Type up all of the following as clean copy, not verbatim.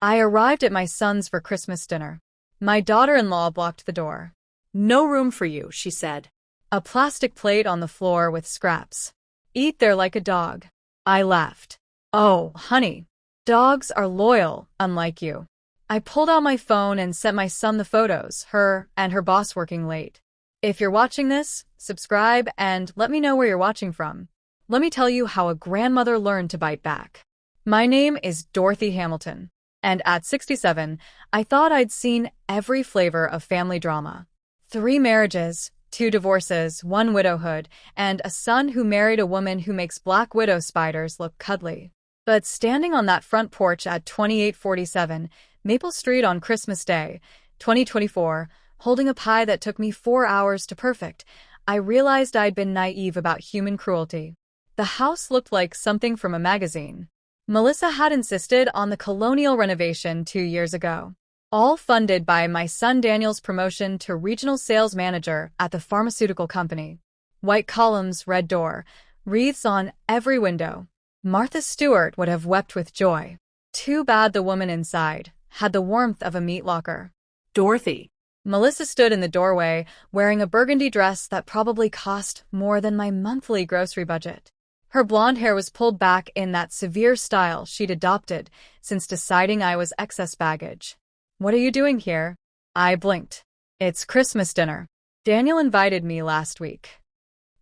I arrived at my son's for Christmas dinner. My daughter-in-law blocked the door. "No room for you," she said. A plastic plate on the floor with scraps. "Eat there like a dog." I laughed. "Oh, honey, dogs are loyal, unlike you." I pulled out my phone and sent my son the photos, her and her boss working late. If you're watching this, subscribe and let me know where you're watching from. Let me tell you how a grandmother learned to bite back. My name is Dorothy Hamilton, and at 67, I thought I'd seen every flavor of family drama. 3 marriages, 2 divorces, 1 widowhood, and a son who married a woman who makes black widow spiders look cuddly. But standing on that front porch at 2847 Maple Street on Christmas Day, 2024, holding a pie that took me 4 hours to perfect, I realized I'd been naive about human cruelty. The house looked like something from a magazine. Melissa had insisted on the colonial renovation 2 years ago, all funded by my son Daniel's promotion to regional sales manager at the pharmaceutical company. White columns, red door, wreaths on every window. Martha Stewart would have wept with joy. Too bad the woman inside had the warmth of a meat locker. "Dorothy." Melissa stood in the doorway, wearing a burgundy dress that probably cost more than my monthly grocery budget. Her blonde hair was pulled back in that severe style she'd adopted since deciding I was excess baggage. "What are you doing here?" I blinked. "It's Christmas dinner. Daniel invited me last week."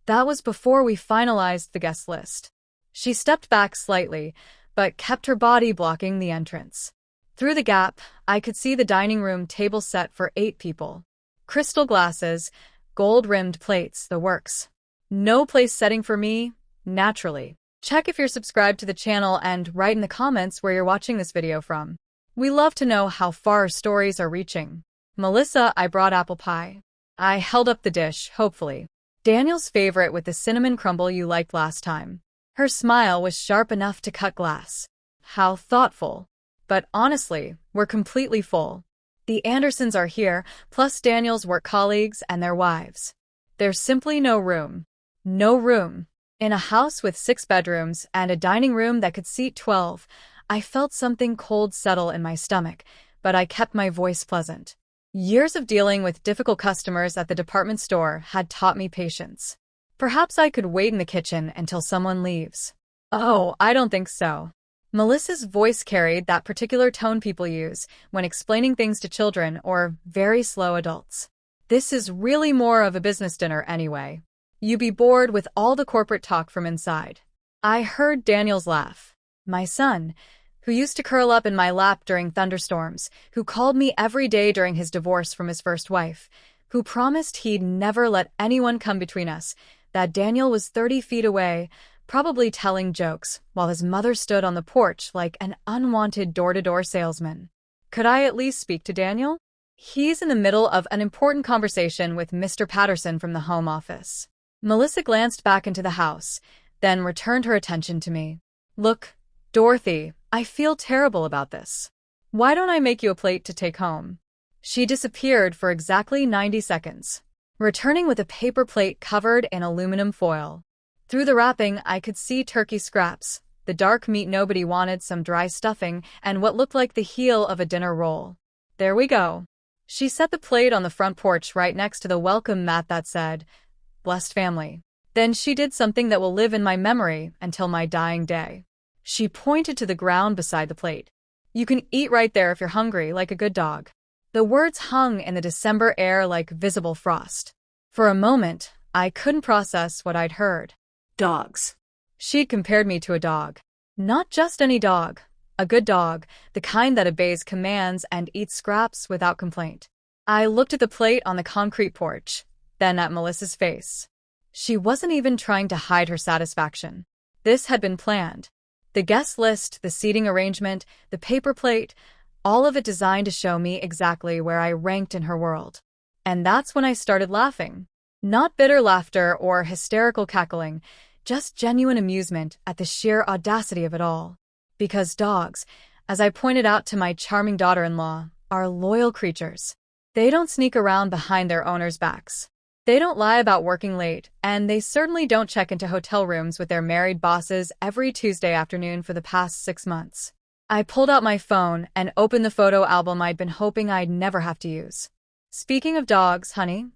That was before we finalized the guest list. She stepped back slightly, but kept her body blocking the entrance. Through the gap, I could see the dining room table set for 8 people. Crystal glasses, gold-rimmed plates, the works. No place setting for me, naturally. Check if you're subscribed to the channel and write in the comments where you're watching this video from. We love to know how far our stories are reaching. "Melissa, I brought apple pie." I held up the dish, hopefully. "Daniel's favorite with the cinnamon crumble you liked last time." Her smile was sharp enough to cut glass. How thoughtful. But honestly, we're completely full. The Andersons are here, plus Daniel's work colleagues and their wives. There's simply no room. No room. In a house with 6 bedrooms and a dining room that could seat 12, I felt something cold settle in my stomach, but I kept my voice pleasant. Years of dealing with difficult customers at the department store had taught me patience. Perhaps I could wait in the kitchen until someone leaves. "Oh, I don't think so." Melissa's voice carried that particular tone people use when explaining things to children or very slow adults. "This is really more of a business dinner anyway. You'd be bored with all the corporate talk from inside." I heard Daniel's laugh. My son, who used to curl up in my lap during thunderstorms, who called me every day during his divorce from his first wife, who promised he'd never let anyone come between us, that Daniel was 30 feet away, probably telling jokes, while his mother stood on the porch like an unwanted door-to-door salesman. Could I at least speak to Daniel? He's in the middle of an important conversation with Mr. Patterson from the home office. Melissa glanced back into the house, then returned her attention to me. "Look, Dorothy, I feel terrible about this. Why don't I make you a plate to take home?" She disappeared for exactly 90 seconds, returning with a paper plate covered in aluminum foil. Through the wrapping, I could see turkey scraps, the dark meat nobody wanted, some dry stuffing, and what looked like the heel of a dinner roll. "There we go." She set the plate on the front porch right next to the welcome mat that said, "Blessed family." Then she did something that will live in my memory until my dying day. She pointed to the ground beside the plate. "You can eat right there if you're hungry, like a good dog." The words hung in the December air like visible frost. For a moment, I couldn't process what I'd heard. "Dogs." She'd compared me to a dog. Not just any dog. A good dog, the kind that obeys commands and eats scraps without complaint. I looked at the plate on the concrete porch, then at Melissa's face. She wasn't even trying to hide her satisfaction. This had been planned. The guest list, the seating arrangement, the paper plate, all of it designed to show me exactly where I ranked in her world. And that's when I started laughing. Not bitter laughter or hysterical cackling, just genuine amusement at the sheer audacity of it all. Because dogs, as I pointed out to my charming daughter-in-law, are loyal creatures. They don't sneak around behind their owners' backs. They don't lie about working late, and they certainly don't check into hotel rooms with their married bosses every Tuesday afternoon for the past 6 months. I pulled out my phone and opened the photo album I'd been hoping I'd never have to use. Speaking of dogs, honey,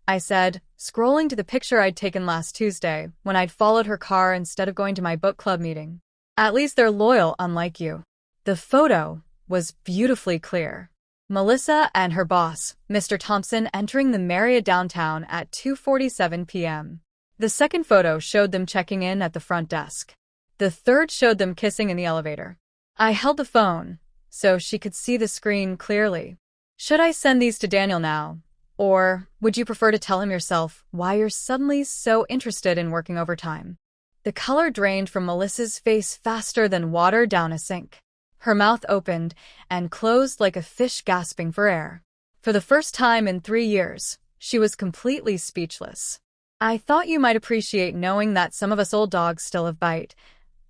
I said, scrolling to the picture I'd taken last Tuesday when I'd followed her car instead of going to my book club meeting. At least they're loyal, unlike you. The photo was beautifully clear. Melissa and her boss, Mr. Thompson, entering the Marriott downtown at 2:47 p.m. The second photo showed them checking in at the front desk. The third showed them kissing in the elevator. I held the phone so she could see the screen clearly. Should I send these to Daniel now? Or would you prefer to tell him yourself why you're suddenly so interested in working overtime? The color drained from Melissa's face faster than water down a sink. Her mouth opened and closed like a fish gasping for air. For the first time in 3 years, she was completely speechless. I thought you might appreciate knowing that some of us old dogs still have bite,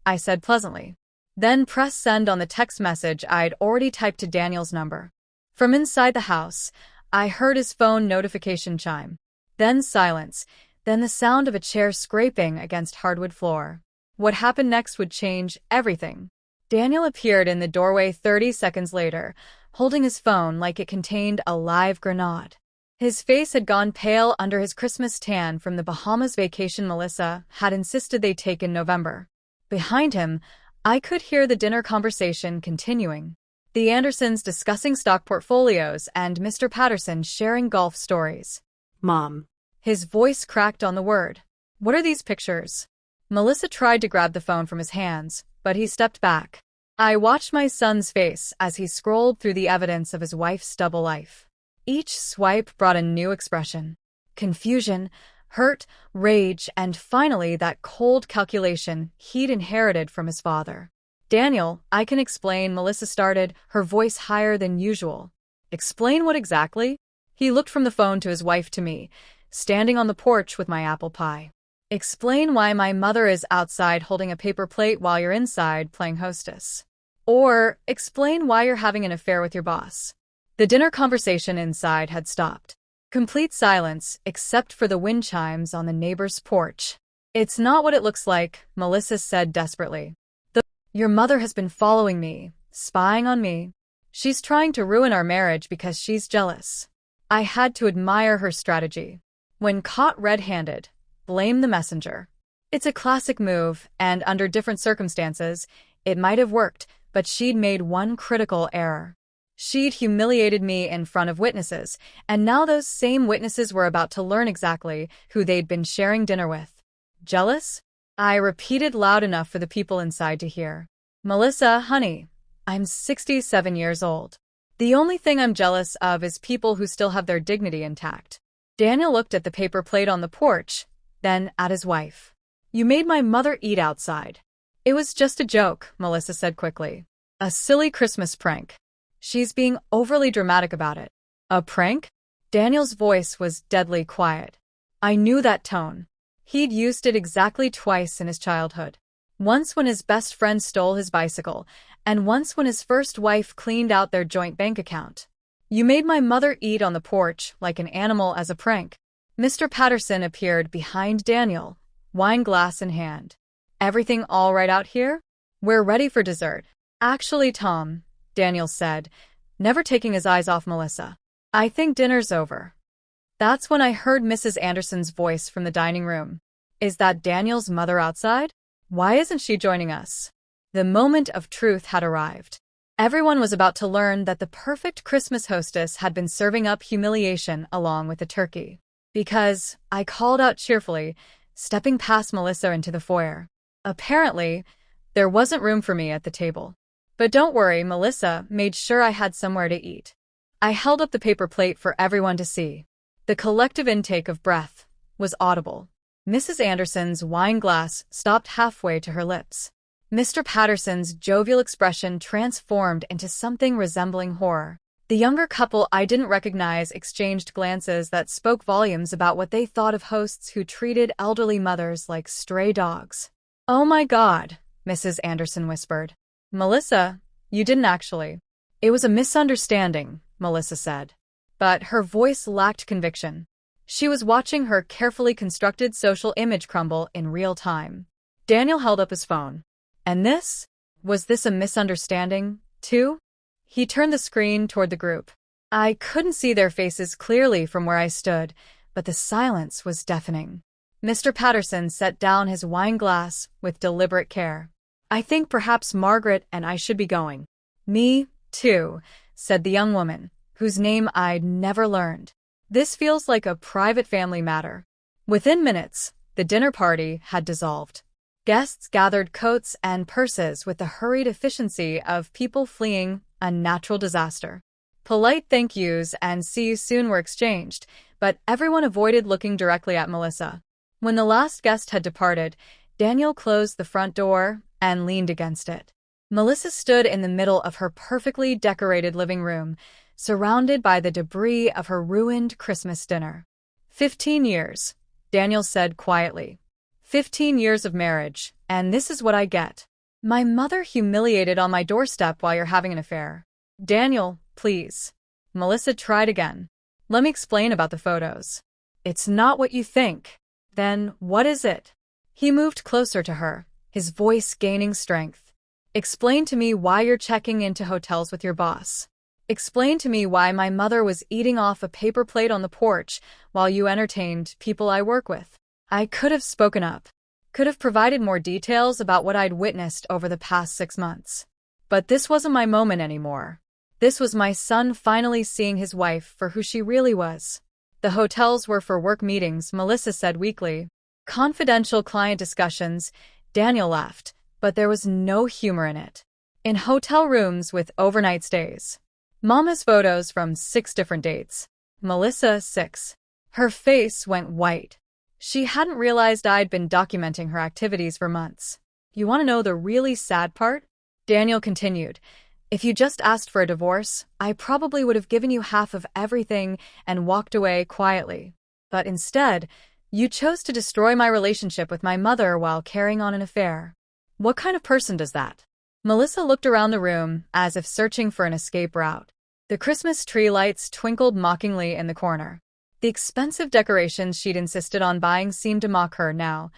I said pleasantly. Then press send on the text message I'd already typed to Daniel's number. From inside the house, I heard his phone notification chime. Then silence, then the sound of a chair scraping against hardwood floor. What happened next would change everything. Daniel appeared in the doorway 30 seconds later, holding his phone like it contained a live grenade. His face had gone pale under his Christmas tan from the Bahamas vacation Melissa had insisted they take in November. Behind him, I could hear the dinner conversation continuing. The Andersons discussing stock portfolios and Mr. Patterson sharing golf stories. Mom. His voice cracked on the word. What are these pictures? Melissa tried to grab the phone from his hands, but he stepped back. I watched my son's face as he scrolled through the evidence of his wife's double life. Each swipe brought a new expression. Confusion, hurt, rage, and finally that cold calculation he'd inherited from his father. Daniel, I can explain, Melissa started, her voice higher than usual. Explain what exactly? He looked from the phone to his wife to me, standing on the porch with my apple pie. Explain why my mother is outside holding a paper plate while you're inside playing hostess. Or explain why you're having an affair with your boss. The dinner conversation inside had stopped. Complete silence, except for the wind chimes on the neighbor's porch. It's not what it looks like, Melissa said desperately. Your mother has been following me, spying on me. She's trying to ruin our marriage because she's jealous. I had to admire her strategy. When caught red-handed, blame the messenger. It's a classic move, and under different circumstances, it might have worked, but she'd made one critical error. She'd humiliated me in front of witnesses, and now those same witnesses were about to learn exactly who they'd been sharing dinner with. Jealous? I repeated loud enough for the people inside to hear. Melissa, honey, I'm 67 years old. The only thing I'm jealous of is people who still have their dignity intact. Daniel looked at the paper plate on the porch, then at his wife. You made my mother eat outside. It was just a joke, Melissa said quickly. A silly Christmas prank. She's being overly dramatic about it. A prank? Daniel's voice was deadly quiet. I knew that tone. He'd used it exactly twice in his childhood. Once when his best friend stole his bicycle, and once when his first wife cleaned out their joint bank account. You made my mother eat on the porch like an animal as a prank. Mr. Patterson appeared behind Daniel, wine glass in hand. Everything all right out here? We're ready for dessert. Actually, Tom, Daniel said, never taking his eyes off Melissa. I think dinner's over. That's when I heard Mrs. Anderson's voice from the dining room. Is that Daniel's mother outside? Why isn't she joining us? The moment of truth had arrived. Everyone was about to learn that the perfect Christmas hostess had been serving up humiliation along with the turkey. Because, I called out cheerfully, stepping past Melissa into the foyer. Apparently, there wasn't room for me at the table. But don't worry, Melissa made sure I had somewhere to eat. I held up the paper plate for everyone to see. The collective intake of breath was audible. Mrs. Anderson's wine glass stopped halfway to her lips. Mr. Patterson's jovial expression transformed into something resembling horror. The younger couple I didn't recognize exchanged glances that spoke volumes about what they thought of hosts who treated elderly mothers like stray dogs. Oh my God, Mrs. Anderson whispered. Melissa, you didn't actually. It was a misunderstanding, Melissa said. But her voice lacked conviction. She was watching her carefully constructed social image crumble in real time. Daniel held up his phone. And this? Was this a misunderstanding, too? He turned the screen toward the group. I couldn't see their faces clearly from where I stood, but the silence was deafening. Mr. Patterson set down his wine glass with deliberate care. I think perhaps Margaret and I should be going. Me, too, said the young woman, whose name I'd never learned. This feels like a private family matter. Within minutes, the dinner party had dissolved. Guests gathered coats and purses with the hurried efficiency of people fleeing a natural disaster. Polite thank yous and see you soon were exchanged, but everyone avoided looking directly at Melissa. When the last guest had departed, Daniel closed the front door and leaned against it. Melissa stood in the middle of her perfectly decorated living room, surrounded by the debris of her ruined Christmas dinner. 15 years, Daniel said quietly. 15 years of marriage, and this is what I get. My mother humiliated on my doorstep while you're having an affair. Daniel, please. Melissa tried again. Let me explain about the photos. It's not what you think. Then what is it? He moved closer to her, his voice gaining strength. Explain to me why you're checking into hotels with your boss. Explain to me why my mother was eating off a paper plate on the porch while you entertained people I work with. I could have spoken up, could have provided more details about what I'd witnessed over the past 6 months. But this wasn't my moment anymore. This was my son finally seeing his wife for who she really was. The hotels were for work meetings, Melissa said weakly. Confidential client discussions, Daniel laughed, but there was no humor in it. In hotel rooms with overnight stays. Mama's photos from 6 different dates. Melissa, 6. Her face went white. She hadn't realized I'd been documenting her activities for months. You want to know the really sad part? Daniel continued. If you just asked for a divorce, I probably would have given you half of everything and walked away quietly. But instead, you chose to destroy my relationship with my mother while carrying on an affair. What kind of person does that? Melissa looked around the room as if searching for an escape route. The Christmas tree lights twinkled mockingly in the corner. The expensive decorations she'd insisted on buying seemed to mock her now.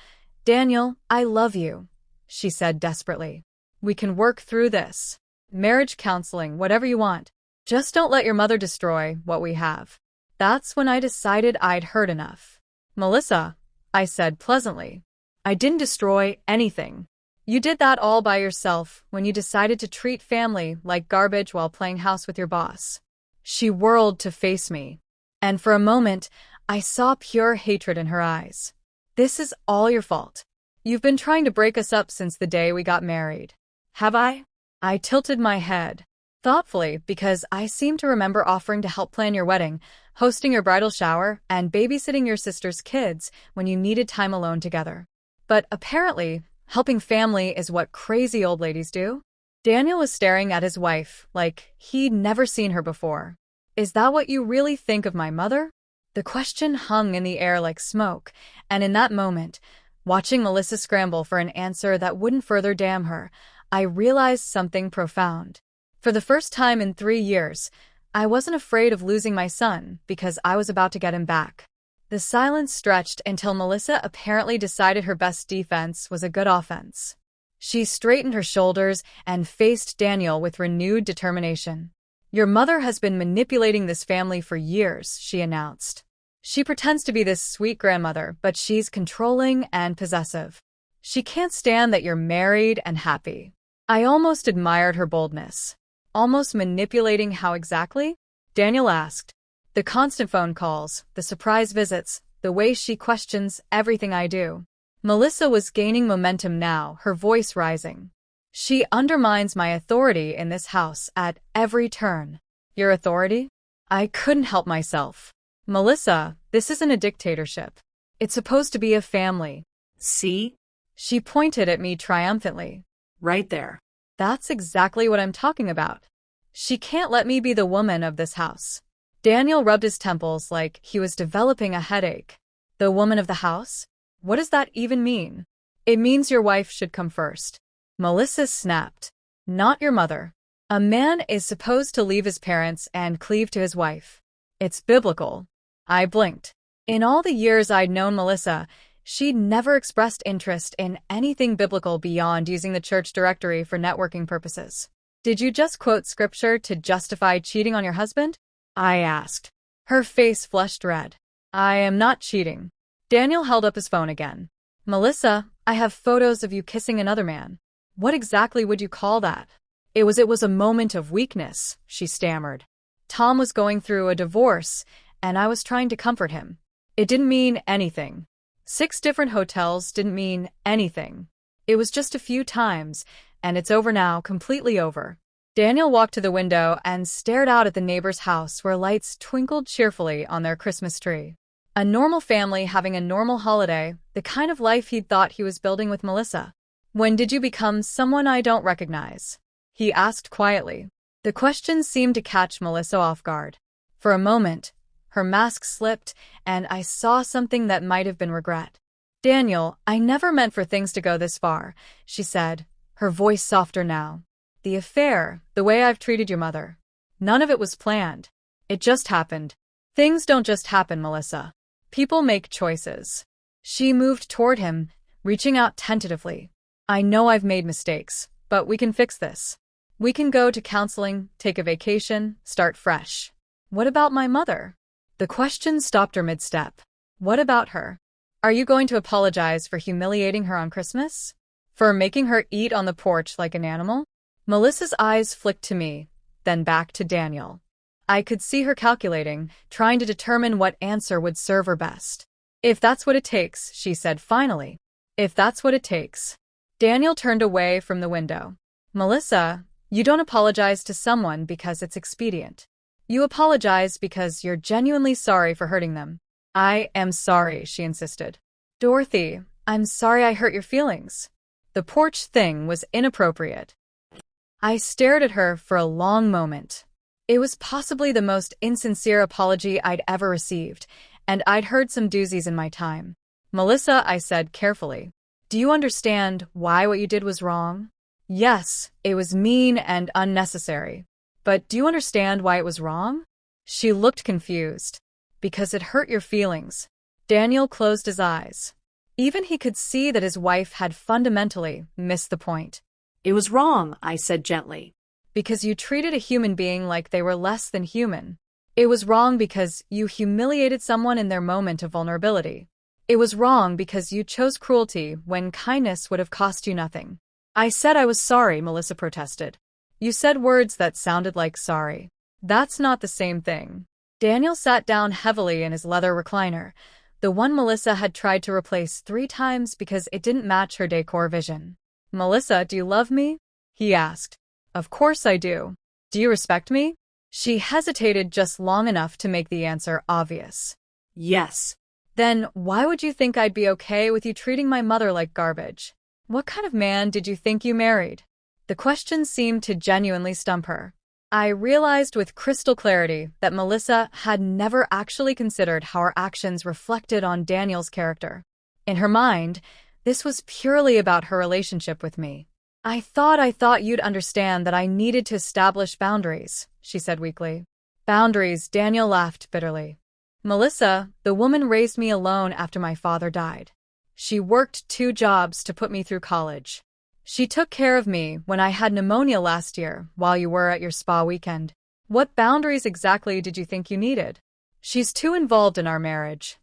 Daniel, I love you, she said desperately. We can work through this. Marriage counseling, whatever you want. Just don't let your mother destroy what we have. That's when I decided I'd heard enough. Melissa, I said pleasantly. I didn't destroy anything. You did that all by yourself when you decided to treat family like garbage while playing house with your boss. She whirled to face me, and for a moment, I saw pure hatred in her eyes. This is all your fault. You've been trying to break us up since the day we got married. Have I? I tilted my head, thoughtfully, because I seemed to remember offering to help plan your wedding, hosting your bridal shower, and babysitting your sister's kids when you needed time alone together. But apparently, helping family is what crazy old ladies do. Daniel was staring at his wife like he'd never seen her before. Is that what you really think of my mother? The question hung in the air like smoke, and in that moment, watching Melissa scramble for an answer that wouldn't further damn her, I realized something profound. For the first time in 3 years, I wasn't afraid of losing my son because I was about to get him back. The silence stretched until Melissa apparently decided her best defense was a good offense. She straightened her shoulders and faced Daniel with renewed determination. Your mother has been manipulating this family for years, she announced. She pretends to be this sweet grandmother, but she's controlling and possessive. She can't stand that you're married and happy. I almost admired her boldness. Almost manipulating how exactly? Daniel asked. The constant phone calls, the surprise visits, the way she questions everything I do. Melissa was gaining momentum now, her voice rising. She undermines my authority in this house at every turn. Your authority? I couldn't help myself. Melissa, this isn't a dictatorship. It's supposed to be a family. See? She pointed at me triumphantly. Right there. That's exactly what I'm talking about. She can't let me be the woman of this house. Daniel rubbed his temples like he was developing a headache. The woman of the house? What does that even mean? It means your wife should come first. Melissa snapped. Not your mother. A man is supposed to leave his parents and cleave to his wife. It's biblical. I blinked. In all the years I'd known Melissa, She'd never expressed interest in anything biblical beyond using the church directory for networking purposes. "Did you just quote scripture to justify cheating on your husband?" I asked. Her face flushed red. "I am not cheating." Daniel held up his phone again. "Melissa, I have photos of you kissing another man." "What exactly would you call that?" It was a moment of weakness," she stammered. "Tom was going through a divorce, and I was trying to comfort him. It didn't mean anything. 6 different hotels didn't mean anything. It was just a few times, and it's over now, completely over." Daniel walked to the window and stared out at the neighbor's house where lights twinkled cheerfully on their Christmas tree. A normal family having a normal holiday, the kind of life he'd thought he was building with Melissa. "When did you become someone I don't recognize?" he asked quietly. The question seemed to catch Melissa off guard. For a moment, her mask slipped, and I saw something that might have been regret. "Daniel, I never meant for things to go this far," she said, her voice softer now. "The affair, the way I've treated your mother. None of it was planned. It just happened." "Things don't just happen, Melissa. People make choices." She moved toward him, reaching out tentatively. "I know I've made mistakes, but we can fix this. We can go to counseling, take a vacation, start fresh." "What about my mother?" The question stopped her mid-step. "What about her? Are you going to apologize for humiliating her on Christmas? For making her eat on the porch like an animal?" Melissa's eyes flicked to me, then back to Daniel. I could see her calculating, trying to determine what answer would serve her best. "If that's what it takes," she said finally. "If that's what it takes." Daniel turned away from the window. "Melissa, you don't apologize to someone because it's expedient. You apologize because you're genuinely sorry for hurting them." "I am sorry," she insisted. "Dorothy, I'm sorry I hurt your feelings." The porch thing was inappropriate. I stared at her for a long moment. It was possibly the most insincere apology I'd ever received, and I'd heard some doozies in my time. "Melissa," I said carefully, "do you understand why what you did was wrong?" "Yes, it was mean and unnecessary. But do you understand why it was wrong?" She looked confused. "Because it hurt your feelings." Daniel closed his eyes. Even he could see that his wife had fundamentally missed the point. "It was wrong," I said gently. "Because you treated a human being like they were less than human. It was wrong because you humiliated someone in their moment of vulnerability. It was wrong because you chose cruelty when kindness would have cost you nothing." "I said I was sorry," Melissa protested. "You said words that sounded like sorry. That's not the same thing." Daniel sat down heavily in his leather recliner, the one Melissa had tried to replace 3 times because it didn't match her decor vision. "Melissa, do you love me?" he asked. "Of course I do." "Do you respect me?" She hesitated just long enough to make the answer obvious. "Yes." "Then why would you think I'd be okay with you treating my mother like garbage? What kind of man did you think you married?" The question seemed to genuinely stump her. I realized with crystal clarity that Melissa had never actually considered how her actions reflected on Daniel's character. In her mind, this was purely about her relationship with me. I thought you'd understand that I needed to establish boundaries," she said weakly. "Boundaries," Daniel laughed bitterly. "Melissa, the woman raised me alone after my father died. She worked 2 jobs to put me through college. She took care of me when I had pneumonia last year while you were at your spa weekend. What boundaries exactly did you think you needed?" "She's too involved in our marriage."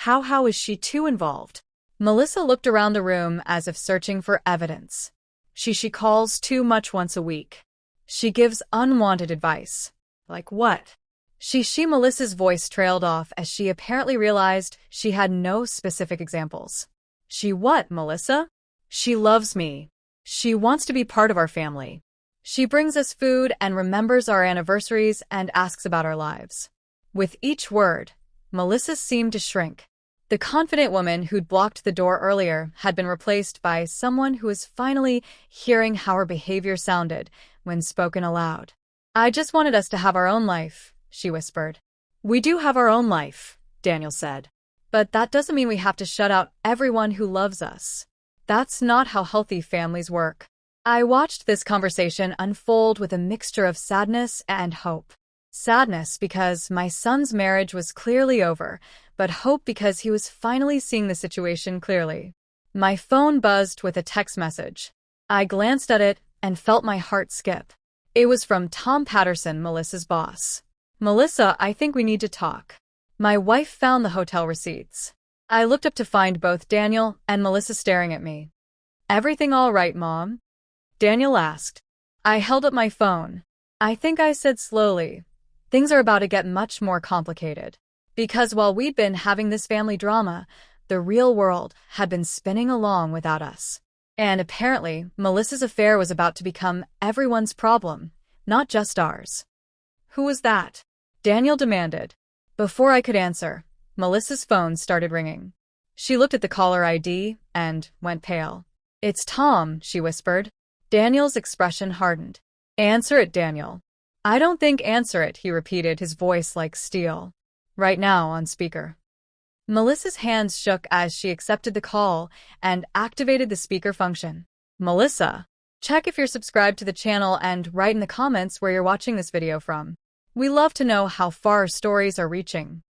How is she too involved?" Melissa looked around the room as if searching for evidence. She calls too much once a week. She gives unwanted advice." "Like what?" Melissa's voice trailed off as she apparently realized she had no specific examples. "She what, Melissa?" "She loves me. She wants to be part of our family. She brings us food and remembers our anniversaries and asks about our lives." With each word, Melissa seemed to shrink. The confident woman who'd blocked the door earlier had been replaced by someone who was finally hearing how her behavior sounded when spoken aloud. "I just wanted us to have our own life," she whispered. "We do have our own life," Daniel said. "But that doesn't mean we have to shut out everyone who loves us. That's not how healthy families work." I watched this conversation unfold with a mixture of sadness and hope. Sadness because my son's marriage was clearly over, but hope because he was finally seeing the situation clearly. My phone buzzed with a text message. I glanced at it and felt my heart skip. It was from Tom Patterson, Melissa's boss. "Melissa, I think we need to talk." My wife found the hotel receipts. I looked up to find both Daniel and Melissa staring at me. "Everything all right, Mom?" Daniel asked. I held up my phone. "I think," I said slowly, "things are about to get much more complicated." Because while we'd been having this family drama, the real world had been spinning along without us. And apparently, Melissa's affair was about to become everyone's problem, not just ours. "Who was that?" Daniel demanded. Before I could answer, Melissa's phone started ringing. She looked at the caller ID and went pale. "It's Tom," she whispered. Daniel's expression hardened. "Answer it, Daniel." "I don't think." "Answer it," he repeated, his voice like steel. "Right now, on speaker." Melissa's hands shook as she accepted the call and activated the speaker function. "Melissa, check if you're subscribed to the channel and write in the comments where you're watching this video from. We love to know how far our stories are reaching."